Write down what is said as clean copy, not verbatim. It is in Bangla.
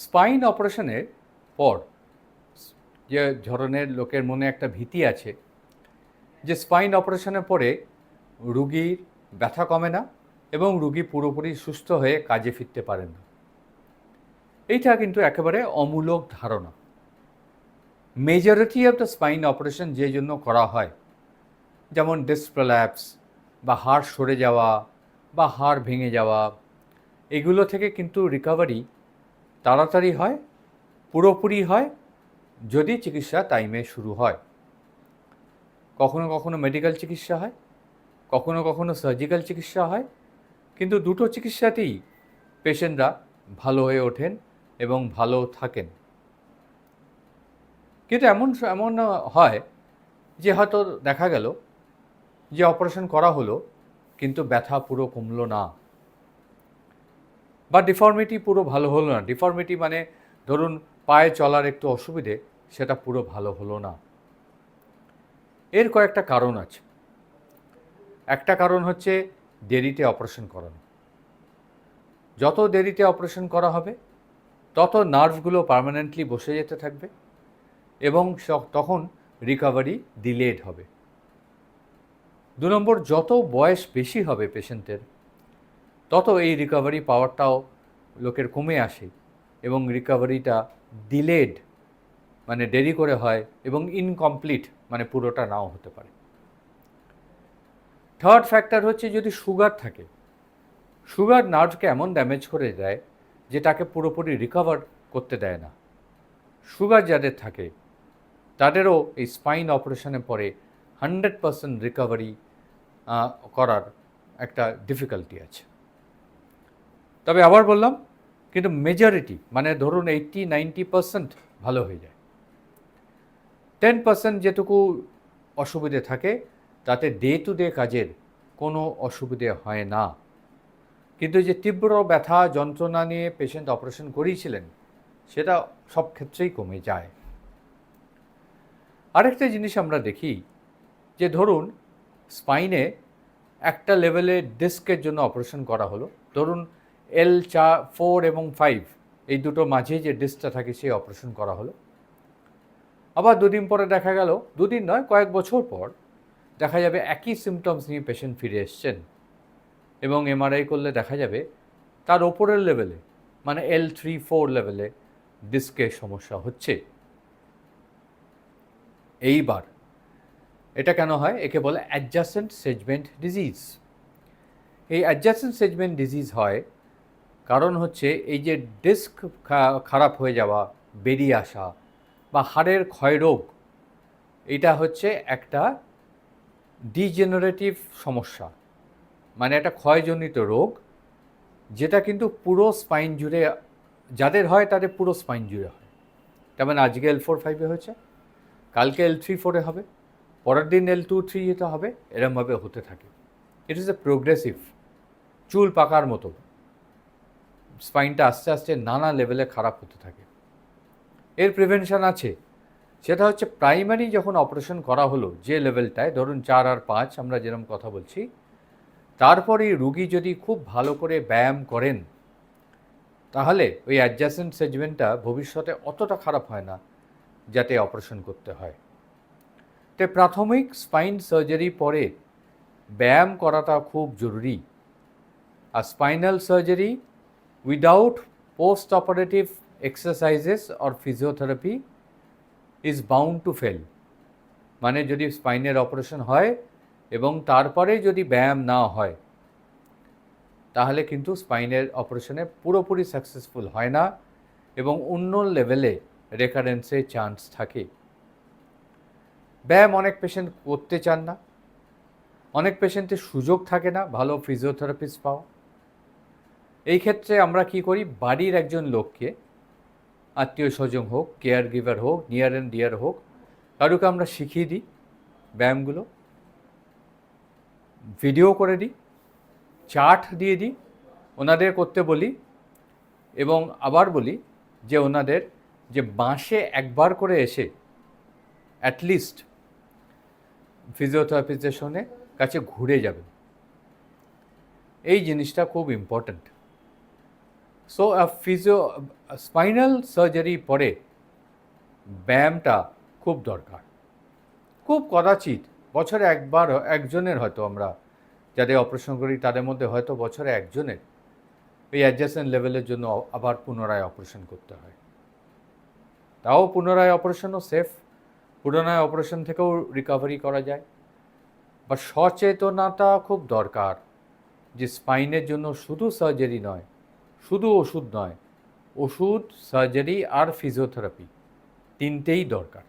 স্পাইন অপারেশনের পর যে ধরনের লোকের মনে একটা ভীতি আছে যে স্পাইন অপারেশনের পরে রুগীর ব্যথা কমে না এবং রুগী পুরোপুরি সুস্থ হয়ে কাজে ফিরতে পারেন না। এইটা কিন্তু একেবারে অমূলক ধারণা। Majority of the spine operation যে জন্য করা হয়, যেমন ডিস্ক প্রোল্যাপস বা হাড় সরে যাওয়া বা হাড় ভেঙে যাওয়া, এগুলো থেকে কিন্তু রিকভারি তাড়াতাড়ি হয়, পুরোপুরি হয় যদি চিকিৎসা টাইমে শুরু হয়। কখনো কখনো মেডিকেল চিকিৎসা হয়, কখনো কখনো সার্জিক্যাল চিকিৎসা হয়, কিন্তু দুটো চিকিৎসাতেই পেশেন্টরা ভালো হয়ে ওঠেন এবং ভালো থাকেন। কিন্তু এমন এমন হয় যে হয়তো দেখা গেল যে অপারেশন করা হলো কিন্তু ব্যথা পুরো কমলো না, বা ডিফর্মিটি পুরো ভালো হলো না। ডিফর্মিটি মানে ধরুন পায়ে চলার একটু অসুবিধে, সেটা পুরো ভালো হলো না। এর কয়েকটা কারণ আছে। একটা কারণ হচ্ছে দেরিতে অপারেশন করানো। যত দেরিতে অপারেশন করা হবে তত নার্ভগুলো পার্মানেন্টলি বসে যেতে থাকবে এবং তখন রিকভারি ডিলেড হবে। 2 নম্বর, যত বয়স বেশি হবে পেশেন্টের তত এই রিকভারি পাওয়ারটাও লোকের কমে আসে এবং রিকভারিটা ডিলেড মানে দেরি করে হয় এবং ইনকমপ্লিট মানে পুরোটা নাও হতে পারে। থার্ড ফ্যাক্টর হচ্ছে যদি সুগার থাকে, সুগার নার্ভকে এমন ড্যামেজ করে দেয় যে তাকে পুরোপুরি রিকভার করতে দেয় না। সুগার যাদের থাকে তাদেরও এই স্পাইন অপারেশনের পরে 100% রিকভারি করার একটা ডিফিকাল্টি আছে। তবে আবার বললাম, কিন্তু মেজরিটি মানে ধরুন 80-90% ভালো হয়ে যায়। 10% যেটুকু অসুবিধে থাকে তাতে ডে টু ডে কাজের কোনো অসুবিধে হয় না, কিন্তু যে তীব্র ব্যথা যন্ত্রণা নিয়ে পেশেন্ট অপারেশন করিয়েছিলেন সেটা সব ক্ষেত্রেই কমে যায়। আরেকটা জিনিস আমরা দেখি যে ধরুন স্পাইনে একটা লেভেলে ডিস্কের জন্য অপারেশন করা হলো, ধরুন L4 এবং 5 এই দুটো মাঝে যে ডিস্কটা থাকে সেই অপারেশন করা হলো। আবার দুদিন পরে দেখা গেল, দুদিন নয় কয়েক বছর পর দেখা যাবে একই সিমটমস নিয়ে পেশেন্ট ফিরে এসছেন এবং এমআরআই করলে দেখা যাবে তার ওপরের লেভেলে মানে L3-4 লেভেলে ডিস্কের সমস্যা হচ্ছে। এইবার এটা কেন হয়? একে বলে অ্যাডজাসেন্ট সেগমেন্ট ডিজিজ। এই অ্যাডজাসেন্ট সেগমেন্ট ডিজিজ হয় কারণ হচ্ছে এই যে ডিস্ক খারাপ হয়ে যাওয়া, বেরিয়ে আসা বা হাড়ের ক্ষয়রোগ, এটা হচ্ছে একটা ডিজেনারেটিভ সমস্যা, মানে একটা ক্ষয়জনিত রোগ যেটা কিন্তু পুরো স্পাইন জুড়ে যাদের হয় তাদের পুরো স্পাইন জুড়ে হয়। তেমন আজকে L4-5 হয়েছে, কালকে L3-4 হবে, পরের দিন L2-3 হবে, এরমভাবে হতে থাকে। ইট ইজ এ প্রোগ্রেসিভ, চুল পাকার মতো স্পাইনটা আস্তে আস্তে নানা লেভেলে খারাপ হতে থাকে। এর প্রিভেনশন আছে, সেটা হচ্ছে প্রাইমারি যখন অপারেশন করা হলো যে লেভেলটায়, ধরুন 4 আর 5 আমরা যেরকম কথা বলছি, তারপরে রুগী যদি খুব ভালো করে ব্যায়াম করেন তাহলে ওই অ্যাডজাসেন্ট সেগমেন্টটা ভবিষ্যতে অতটা খারাপ হয় না যাতে অপারেশন করতে হয়। তাই প্রাথমিক স্পাইন সার্জারি পরে ব্যায়াম করাটা খুব জরুরি। আর spinal surgery without post operative exercises or physiotherapy is bound to fail. মানে যদি স্পাইনের অপারেশন হয় এবং তারপরে যদি ব্যায়াম না হয় তাহলে কিন্তু স্পাইনের অপারেশনে পুরোপুরি সাকসেসফুল হয় না এবং অন্য লেভেলে রেকারেন্সের চান্স থাকে। ব্যায়াম অনেক পেশেন্ট করতে চান না, অনেক পেশেন্টের সুযোগ থাকে না ভালো ফিজিওথেরাপিস্ট পাওয়া। এই ক্ষেত্রে আমরা কি করি, বাড়ির একজন লোককে, আত্মীয় স্বজন হোক, কেয়ার গিভার হোক, নিয়ার অ্যান্ড ডিয়ার হোক, কারুকে আমরা শিখিয়ে দিই ব্যায়ামগুলো, ভিডিও করে দিই, চার্ট দিয়ে দিই, ওনাদের করতে বলি এবং আবার বলি যে ওনাদের যে মাসে একবার করে এসে অ্যাটলিস্ট ফিজিওথেরাপিস্টের সঙ্গে কাছে ঘুরে যাবেন। এই জিনিসটা খুব ইম্পর্ট্যান্ট। সো স্পাইনাল সার্জারি পরে ব্যায়ামটা খুব দরকার, খুব কদাচিৎ বছরে একবার একজনের হয়তো আমরা যাদের অপারেশন করি তাদের মধ্যে হয়তো বছরে একজনের এই অ্যাডজাসেন্ট লেভেলের জন্য আবার পুনরায় অপারেশন করতে হয়। তাও পুনরায় অপারেশনও সেফ, পুনরায় অপারেশন থেকেও রিকভারি করা যায়। বা সচেতনতা খুব দরকার যে স্পাইনের জন্য শুধু সার্জারি নয়, শুধু ওষুধ নয়, ওষুধ, সার্জারি আর ফিজিওথেরাপি তিনটেই দরকার।